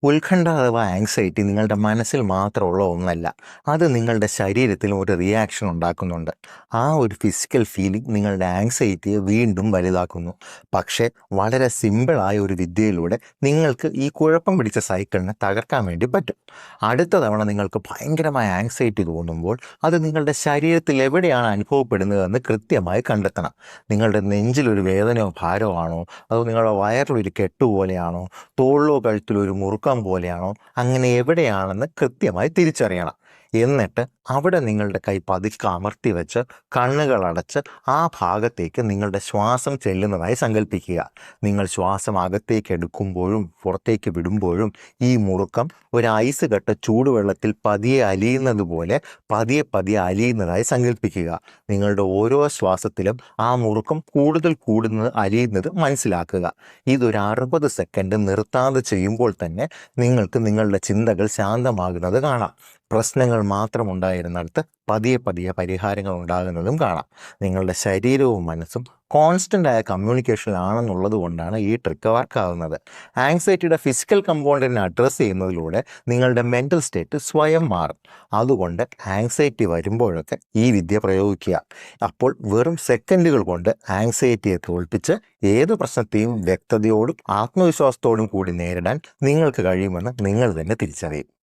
ഉത്കണ്ഠ അഥവാ ആങ്സൈറ്റി നിങ്ങളുടെ മനസ്സിൽ മാത്രമുള്ള ഒന്നല്ല. അത് നിങ്ങളുടെ ശരീരത്തിലും ഒരു റിയാക്ഷൻ ഉണ്ടാക്കുന്നുണ്ട്. ആ ഒരു ഫിസിക്കൽ ഫീലിംഗ് നിങ്ങളുടെ ആങ്സൈറ്റിയെ വീണ്ടും വലുതാക്കുന്നു. പക്ഷേ വളരെ സിമ്പിളായ ഒരു വിദ്യയിലൂടെ നിങ്ങൾക്ക് ഈ കുഴപ്പം പിടിച്ച സൈക്കിളിനെ തകർക്കാൻ വേണ്ടി പറ്റും. അടുത്ത തവണ നിങ്ങൾക്ക് ഭയങ്കരമായ ആങ്സൈറ്റി തോന്നുമ്പോൾ അത് നിങ്ങളുടെ ശരീരത്തിൽ എവിടെയാണ് അനുഭവപ്പെടുന്നതെന്ന് കൃത്യമായി കണ്ടെത്തണം. നിങ്ങളുടെ നെഞ്ചിലൊരു വേദനയോ ഭാരമോ ആണോ, അതോ നിങ്ങളുടെ വയറിലൊരു കെട്ടുപോലെയാണോ, തോളിലോ കഴുത്തിലോ ഒരു മുറുക്കം പോലെയാണോ, അങ്ങനെ എവിടെയാണെന്ന് കൃത്യമായി തിരിച്ചറിയണം. എന്നിട്ട് അവിടെ നിങ്ങളുടെ കൈ പതുക്കെ അമർത്തി വെച്ച് കണ്ണുകൾ അടച്ച് ആ ഭാഗത്തേക്ക് നിങ്ങളുടെ ശ്വാസം ചെല്ലുന്നതായി സങ്കല്പിക്കുക. നിങ്ങൾ ശ്വാസം അകത്തേക്ക് എടുക്കുമ്പോഴും പുറത്തേക്ക് വിടുമ്പോഴും ഈ മുറുക്കം ഒരു ഐസ് കട്ട ചൂടുവെള്ളത്തിൽ പതിയെ അലിയുന്നത് പോലെ പതിയെ പതിയെ അലിയുന്നതായി സങ്കല്പിക്കുക. നിങ്ങളുടെ ഓരോ ശ്വാസത്തിലും ആ മുറുക്കം കൂടുതൽ കൂടുന്നത് അലിയുന്നത് മനസ്സിലാക്കുക. ഇതൊരു 60 സെക്കൻഡ് നിർത്താതെ ചെയ്യുമ്പോൾ തന്നെ നിങ്ങൾക്ക് നിങ്ങളുടെ ചിന്തകൾ ശാന്തമാകുന്നത് കാണാം. പ്രശ്നങ്ങൾ മാത്രം ഉണ്ടായിരുന്നിടത്ത് പതിയെ പതിയെ പരിഹാരങ്ങൾ ഉണ്ടാകുന്നതും കാണാം. നിങ്ങളുടെ ശരീരവും മനസ്സും കോൺസ്റ്റൻ്റ് ആയ കമ്മ്യൂണിക്കേഷനിലാണെന്നുള്ളത് കൊണ്ടാണ് ഈ ട്രിക്ക് വർക്കാവുന്നത്. ആങ്സൈറ്റിയുടെ ഫിസിക്കൽ കമ്പോണൻറ്റിനെ അഡ്രസ്സ് ചെയ്യുന്നതിലൂടെ നിങ്ങളുടെ മെൻ്റൽ സ്റ്റേറ്റ് സ്വയം മാറും. അതുകൊണ്ട് ആങ്സൈറ്റി വരുമ്പോഴൊക്കെ ഈ വിദ്യ പ്രയോഗിക്കുക. അപ്പോൾ വെറും സെക്കൻഡുകൾ കൊണ്ട് ആങ്സൈറ്റിയെ തോൽപ്പിച്ച് ഏത് പ്രശ്നത്തെയും വ്യക്തതയോടും ആത്മവിശ്വാസത്തോടും കൂടി നേരിടാൻ നിങ്ങൾക്ക് കഴിയുമെന്ന് നിങ്ങൾ തന്നെ തിരിച്ചറിയും.